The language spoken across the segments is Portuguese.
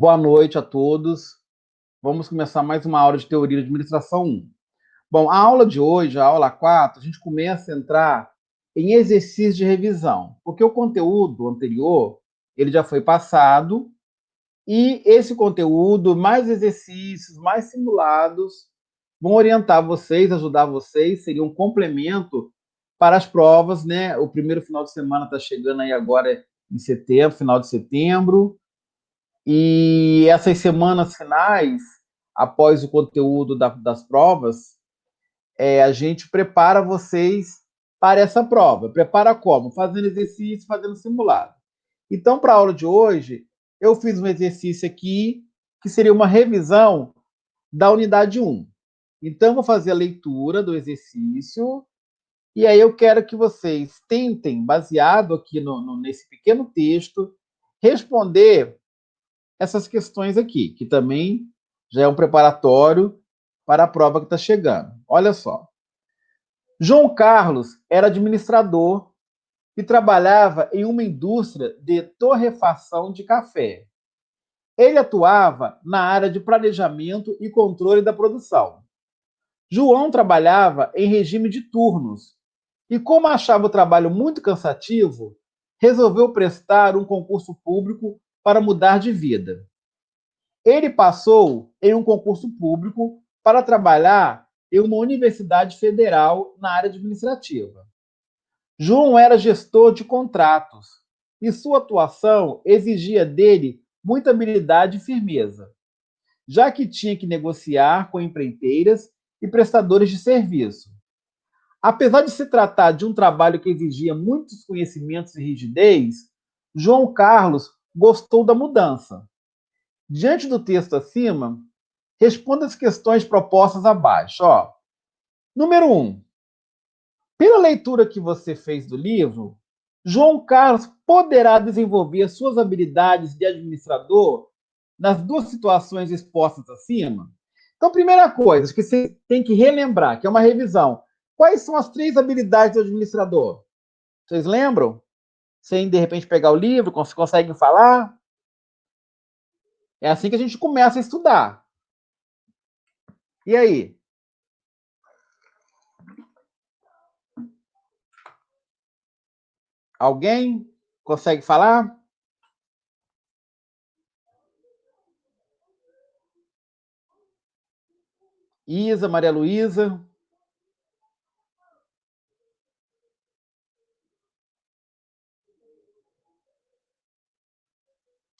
Boa noite a todos. Vamos começar mais uma aula de Teoria de Administração 1. Bom, a aula de hoje, a aula 4, a gente começa a entrar em exercícios de revisão, porque o conteúdo anterior, ele já foi passado, e esse conteúdo, mais exercícios, mais simulados, vão orientar vocês, ajudar vocês, seria um complemento para as provas, né? O primeiro final de semana está chegando aí agora em setembro, final de setembro, e essas semanas finais, após o conteúdo das provas, a gente prepara vocês para essa prova. Prepara como? Fazendo exercício, fazendo simulado. Então, para a aula de hoje, eu fiz um exercício aqui, que seria uma revisão da unidade 1. Então, vou fazer a leitura do exercício, e aí eu quero que vocês tentem, baseado aqui nesse pequeno texto, responder essas questões aqui, que também já é um preparatório para a prova que está chegando. Olha só. João Carlos era administrador e trabalhava em uma indústria de torrefação de café. Ele atuava na área de planejamento e controle da produção. João trabalhava em regime de turnos e, como achava o trabalho muito cansativo, resolveu prestar um concurso público para mudar de vida. Ele passou em um concurso público para trabalhar em uma universidade federal na área administrativa. João era gestor de contratos e sua atuação exigia dele muita habilidade e firmeza, já que tinha que negociar com empreiteiras e prestadores de serviço. Apesar de se tratar de um trabalho que exigia muitos conhecimentos e rigidez, João Carlos gostou da mudança. Diante do texto acima, responda as questões propostas abaixo. Ó. Número 1. Pela leitura que você fez do livro, João Carlos poderá desenvolver suas habilidades de administrador nas duas situações expostas acima? Então, primeira coisa que você tem que relembrar, que é uma revisão. Quais são as 3 habilidades do administrador? Vocês lembram? Sem, de repente, pegar o livro, conseguem falar? É assim que a gente começa a estudar. E aí? Alguém consegue falar? Isa, Maria Luísa.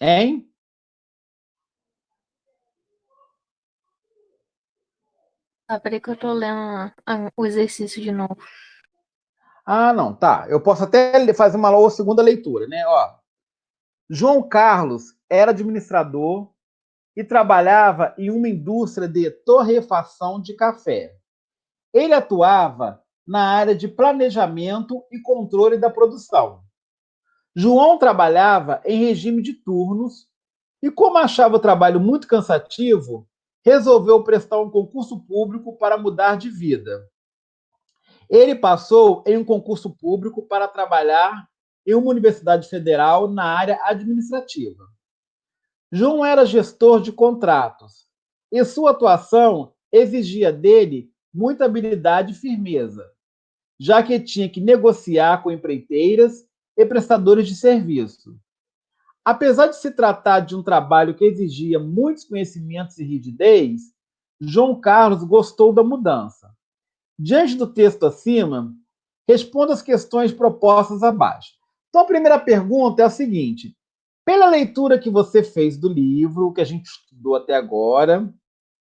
Hein? Peraí que eu tô lendo o exercício de novo. Ah, não, tá. Eu posso até fazer uma segunda leitura, né? Ó, João Carlos era administrador e trabalhava em uma indústria de torrefação de café. Ele atuava na área de planejamento e controle da produção. João trabalhava em regime de turnos e, como achava o trabalho muito cansativo, resolveu prestar um concurso público para mudar de vida. Ele passou em um concurso público para trabalhar em uma universidade federal na área administrativa. João era gestor de contratos e sua atuação exigia dele muita habilidade e firmeza, já que tinha que negociar com empreiteiras e prestadores de serviço. Apesar de se tratar de um trabalho que exigia muitos conhecimentos e rigidez, João Carlos gostou da mudança. Diante do texto acima, responda as questões propostas abaixo. Então, a primeira pergunta é a seguinte: pela leitura que você fez do livro, que a gente estudou até agora,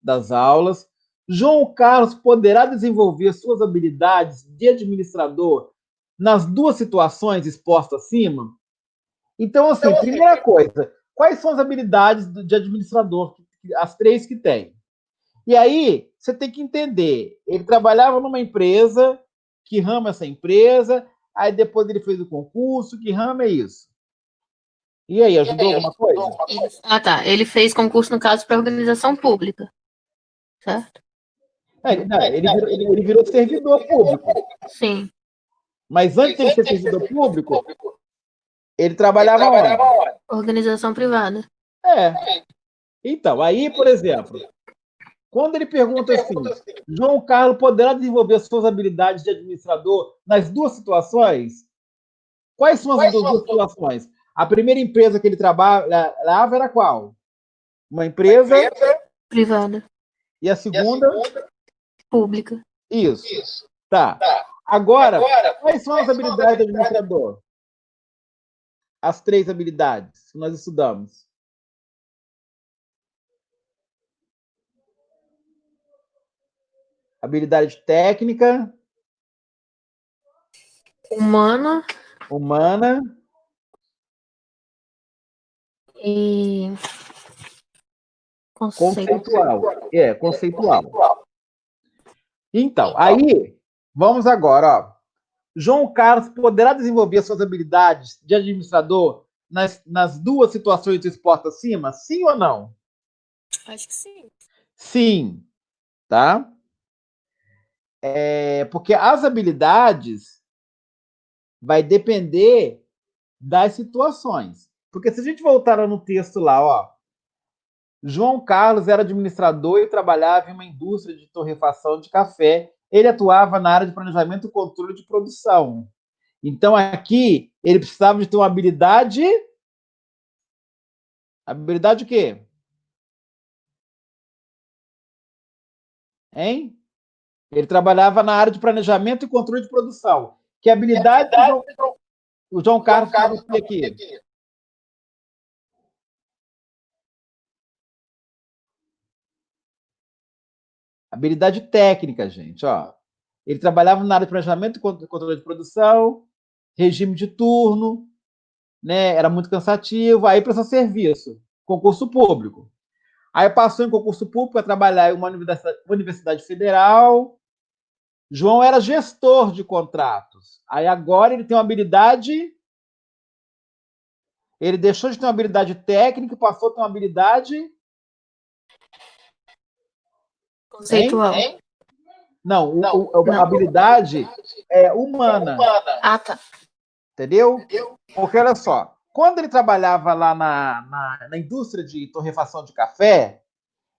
das aulas, João Carlos poderá desenvolver suas habilidades de administrador nas duas situações expostas acima? Então, assim, primeira coisa, quais são as habilidades de administrador, as 3 que tem? E aí, você tem que entender, ele trabalhava numa empresa, que ramo é essa empresa, aí depois ele fez o concurso, que ramo é isso? E aí, ajudou alguma coisa? Tá. Ele fez concurso, no caso, para organização pública. Certo? Ele virou servidor público. Sim. Mas antes de ele ser servidor público, ele trabalhava onde? Organização privada. É. Então, aí, por exemplo, quando ele pergunta assim, João Carlos poderá desenvolver suas habilidades de administrador nas duas situações? Quais são as duas situações? A primeira empresa que ele trabalhava era qual? Uma empresa Privada. e a segunda? Pública. Isso. Tá. Agora, quais são as habilidades do administrador? As três habilidades que nós estudamos. Habilidade técnica, Humana humana e conceitual. Conceitual. Então, aí, vamos agora, ó. João Carlos poderá desenvolver suas habilidades de administrador nas duas situações expostas acima? Sim ou não? Acho que sim. Sim, tá? Porque as habilidades vai depender das situações. Porque se a gente voltar no texto lá, ó, João Carlos era administrador e trabalhava em uma indústria de torrefação de café. Ele atuava na área de planejamento e controle de produção. Então, aqui, ele precisava de ter uma habilidade. Habilidade o quê? Hein? Ele trabalhava na área de planejamento e controle de produção. Que habilidade o João Carlos precisava ter aqui? Habilidade técnica, gente. Ó. Ele trabalhava na área de planejamento e controle de produção, regime de turno, né? Era muito cansativo, aí prestou serviço, concurso público. Aí passou em concurso público para trabalhar em uma universidade federal. João era gestor de contratos. Aí agora ele tem uma habilidade. Ele deixou de ter uma habilidade técnica e passou a ter uma habilidade. Conceitual. Hein? Não, a habilidade é humana. Ah, tá. Entendeu? Porque olha só, quando ele trabalhava lá na indústria de torrefação de café,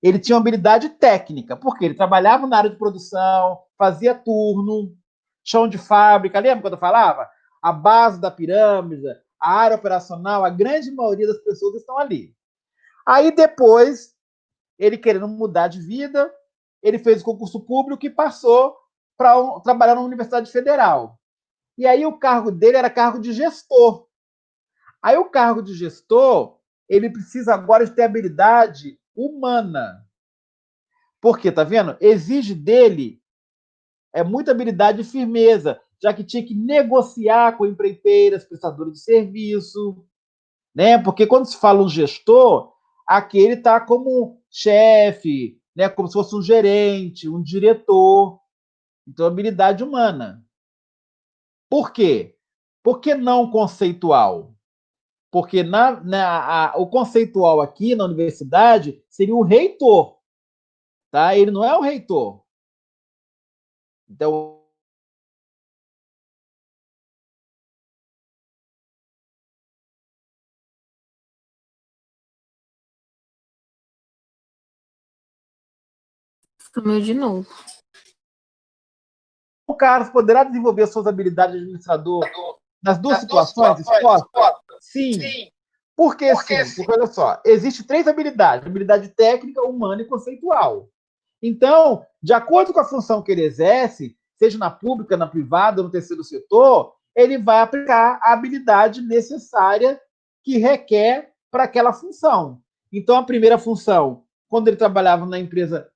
ele tinha uma habilidade técnica, porque ele trabalhava na área de produção, fazia turno, chão de fábrica, lembra quando eu falava? A base da pirâmide, a área operacional, a grande maioria das pessoas estão ali. Aí depois, ele querendo mudar de vida, ele fez o concurso público e passou para trabalhar na Universidade Federal. E aí o cargo dele era cargo de gestor. Aí o cargo de gestor, ele precisa agora de ter habilidade humana. Porque, tá vendo? Exige dele muita habilidade e firmeza, já que tinha que negociar com empreiteiras, prestadores de serviço, né? Porque quando se fala um gestor, aqui ele está como chefe, né? Como se fosse um gerente, um diretor. Então, habilidade humana. Por quê? Por que não conceitual? Porque o conceitual aqui na universidade seria o reitor, tá? Ele não é o reitor. Então, Sumiu de novo. o Carlos poderá desenvolver suas habilidades de administrador nas duas situações expostas? Sim. Por que sim? Porque, olha só, existem três habilidades: habilidade técnica, humana e conceitual. Então, de acordo com a função que ele exerce, seja na pública, na privada ou no terceiro setor, ele vai aplicar a habilidade necessária que requer para aquela função. Então, a primeira função, quando ele trabalhava na empresa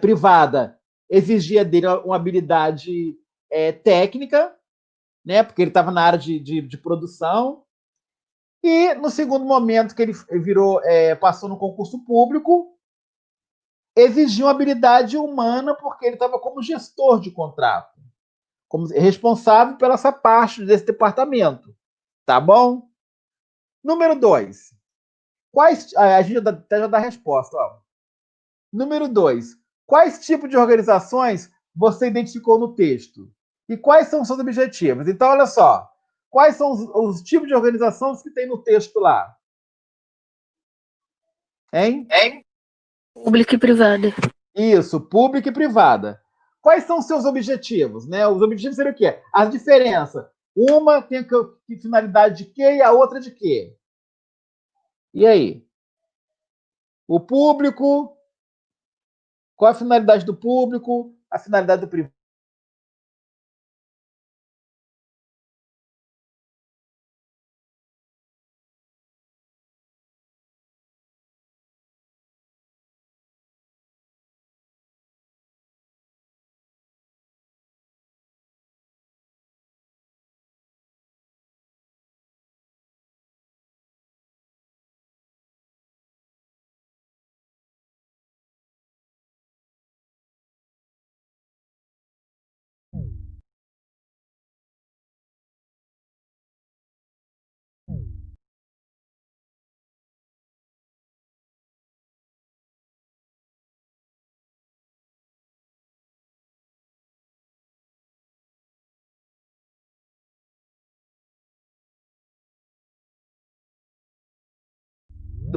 privada, exigia dele uma habilidade técnica, né? Porque ele estava na área de produção. E no segundo momento que ele passou no concurso público, exigia uma habilidade humana, porque ele estava como gestor de contrato, como responsável pela essa parte desse departamento. Tá bom? Número 2. Quais. A gente até já dá a resposta. Ó. Número 2. Quais tipos de organizações você identificou no texto? E quais são os seus objetivos? Então, olha só. Quais são os tipos de organizações que tem no texto lá? Hein? Pública e privada. Isso, pública e privada. Quais são os seus objetivos? Né? Os objetivos seriam o quê? As diferenças. Uma tem que finalidade de quê e a outra de quê? E aí? O público, qual a finalidade do público, a finalidade do privado?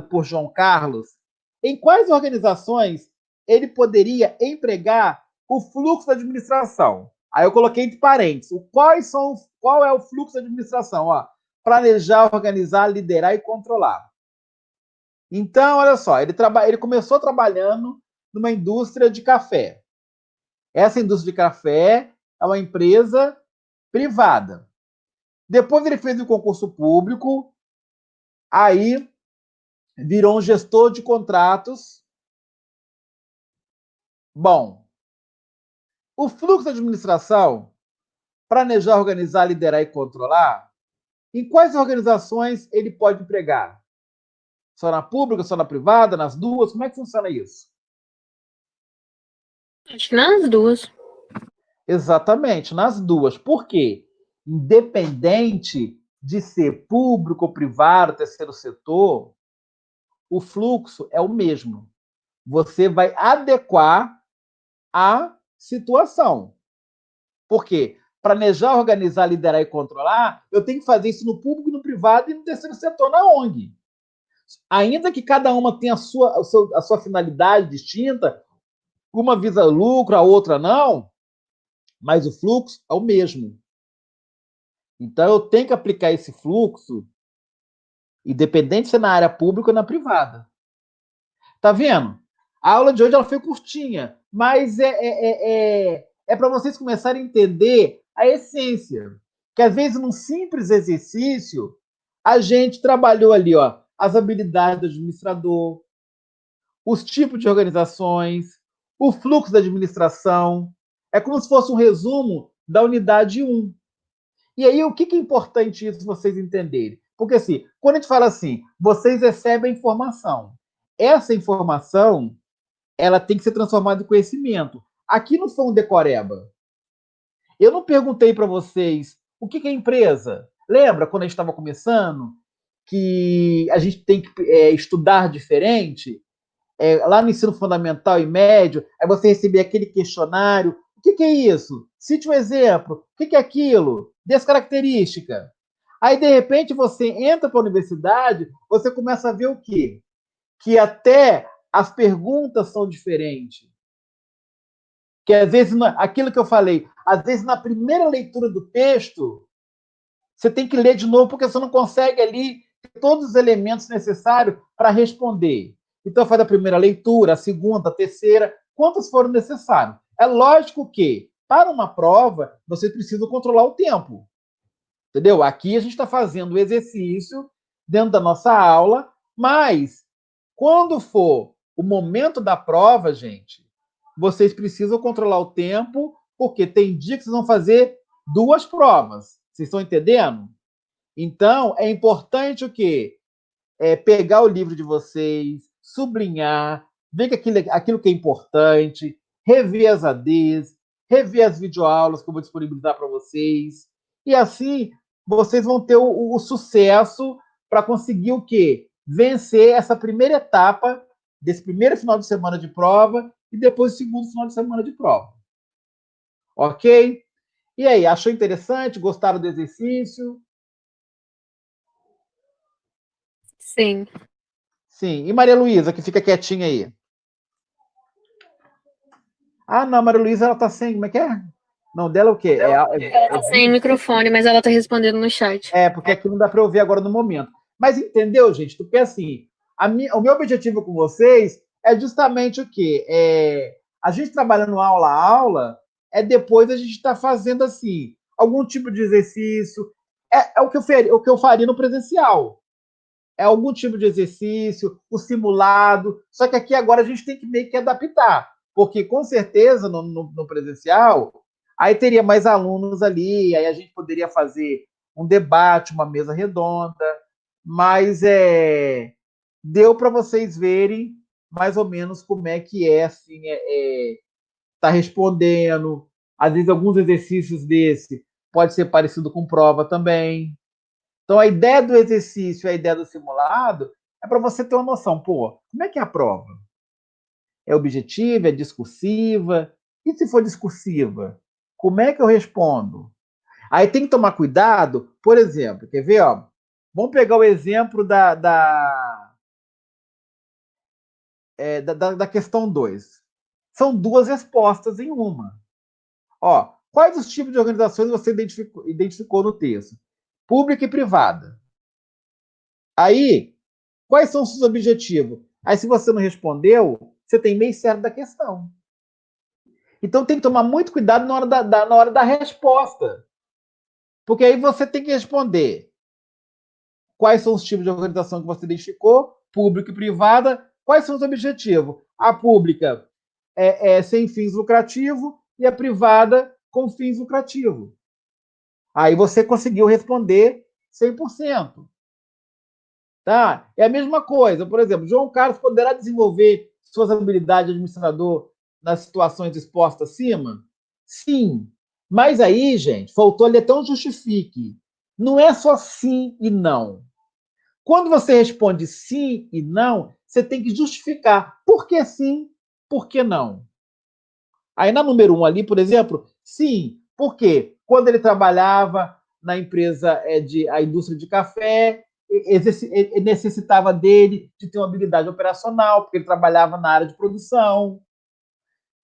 Por João Carlos, em quais organizações ele poderia empregar o fluxo da administração? Aí eu coloquei entre parênteses, qual é o fluxo da administração? Ó, planejar, organizar, liderar e controlar. Então, olha só, ele começou trabalhando numa indústria de café. Essa indústria de café é uma empresa privada. Depois ele fez um concurso público, aí virou um gestor de contratos. Bom, o fluxo da administração, planejar, organizar, liderar e controlar, em quais organizações ele pode empregar? Só na pública, só na privada, nas duas? Como é que funciona isso? Acho que nas duas. Exatamente, nas duas. Por quê? Independente de ser público ou privado, terceiro setor, o fluxo é o mesmo. Você vai adequar à situação. Por quê? Planejar, organizar, liderar e controlar, eu tenho que fazer isso no público, no privado e no terceiro setor, na ONG. Ainda que cada uma tenha a sua finalidade distinta, uma visa lucro, a outra não, mas o fluxo é o mesmo. Então, eu tenho que aplicar esse fluxo, independente se é na área pública ou na privada. Tá vendo? A aula de hoje ela foi curtinha, mas é para vocês começarem a entender a essência. Que às vezes, num simples exercício, a gente trabalhou ali, ó, as habilidades do administrador, os tipos de organizações, o fluxo da administração. É como se fosse um resumo da unidade 1. E aí, o que é importante isso vocês entenderem? Porque, assim, quando a gente fala assim, vocês recebem a informação. Essa informação, ela tem que ser transformada em conhecimento. Aqui não foi um decoreba. Eu não perguntei para vocês o que é empresa. Lembra quando a gente estava começando que a gente tem que estudar diferente? Lá no ensino fundamental e médio, aí você receber aquele questionário. O que é isso? Cite um exemplo. O que é aquilo? Descaracterística. Aí, de repente, você entra para a universidade, você começa a ver o quê? Que até as perguntas são diferentes. Que às vezes, aquilo que eu falei, às vezes na primeira leitura do texto, você tem que ler de novo, porque você não consegue ali ter todos os elementos necessários para responder. Então, faz a primeira leitura, a segunda, a terceira, quantas foram necessários. É lógico que, para uma prova, você precisa controlar o tempo. Entendeu? Aqui a gente está fazendo o exercício dentro da nossa aula, mas quando for o momento da prova, gente, vocês precisam controlar o tempo, porque tem dia que vocês vão fazer duas provas. Vocês estão entendendo? Então, é importante o quê? Pegar o livro de vocês, sublinhar, ver que aquilo que é importante, rever as ADs, rever as videoaulas que eu vou disponibilizar para vocês. E assim, vocês vão ter o sucesso para conseguir o quê? Vencer essa primeira etapa desse primeiro final de semana de prova e depois o segundo final de semana de prova. Ok? E aí, achou interessante? Gostaram do exercício? Sim. Sim. E Maria Luísa, que fica quietinha aí? Ah, não, Maria Luísa, ela tá sem. Como é que é? Não, dela é o quê? Ela tá sem microfone, mas ela tá respondendo no chat. Porque aqui não dá para ouvir agora no momento. Mas entendeu, gente? Porque assim, o meu objetivo com vocês é justamente o quê? A gente trabalhando aula a aula, depois a gente está fazendo assim, algum tipo de exercício. O que eu faria no presencial. É algum tipo de exercício, o simulado. Só que aqui agora a gente tem que meio que adaptar. Porque com certeza no presencial, aí teria mais alunos ali, aí a gente poderia fazer um debate, uma mesa redonda, mas deu para vocês verem mais ou menos como é que assim, tá respondendo. Às vezes alguns exercícios desse pode ser parecido com prova também. Então a ideia do exercício, a ideia do simulado é para você ter uma noção, pô, como é que é a prova? É objetiva, é discursiva? E se for discursiva, como é que eu respondo? Aí tem que tomar cuidado, por exemplo, quer ver? Ó, vamos pegar o exemplo da questão 2. São duas respostas em uma. Ó, quais os tipos de organizações você identificou no texto? Pública e privada. Aí, quais são os seus objetivos? Aí, se você não respondeu, você tem meio certo da questão. Então, tem que tomar muito cuidado na hora da resposta. Porque aí você tem que responder quais são os tipos de organização que você identificou, pública e privada, quais são os objetivos. A pública é sem fins lucrativos e a privada com fins lucrativos. Aí você conseguiu responder 100%. Tá? É a mesma coisa. Por exemplo, João Carlos poderá desenvolver suas habilidades de administrador nas situações expostas acima? Sim. Mas aí, gente, faltou ali até um justifique. Não é só sim e não. Quando você responde sim e não, você tem que justificar por que sim, por que não. Aí na número 1 ali, por exemplo, sim, porque quando ele trabalhava na empresa a indústria de café, ele necessitava dele de ter uma habilidade operacional, porque ele trabalhava na área de produção.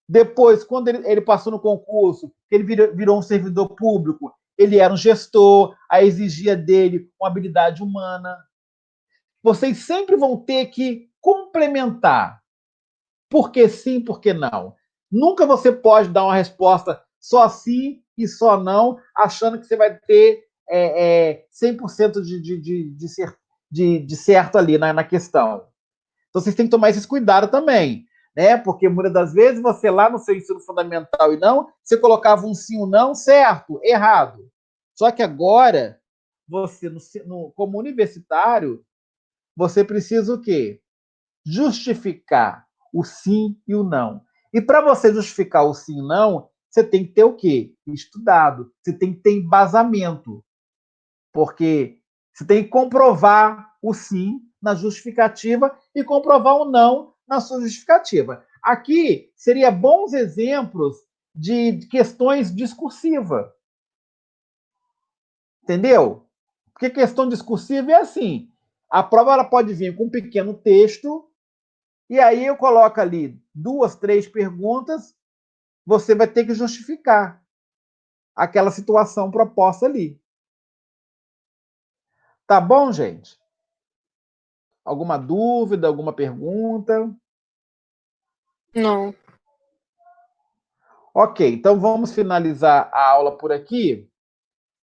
Depois, quando ele passou no concurso, ele virou um servidor público, ele era um gestor, aí exigia dele uma habilidade humana. Vocês sempre vão ter que complementar. Por que sim, por que não? Nunca você pode dar uma resposta só sim e só não, achando que você vai ter 100% de certo ali na questão. Então vocês têm que tomar esse cuidado também, né? Porque muitas das vezes você lá no seu ensino fundamental e não, você colocava um sim ou não, certo, errado. Só que agora, você, como universitário, você precisa o quê? Justificar o sim e o não. E para você justificar o sim e não, você tem que ter o quê? Estudado. Você tem que ter embasamento. Porque você tem que comprovar o sim na justificativa e comprovar o não na sua justificativa. Aqui seria bons exemplos de questões discursivas. Entendeu? Porque questão discursiva é assim: a prova ela pode vir com um pequeno texto. E aí eu coloco ali 2, 3 perguntas, você vai ter que justificar aquela situação proposta ali. Tá bom, gente? Alguma dúvida, alguma pergunta? Não. Ok, então vamos finalizar a aula por aqui.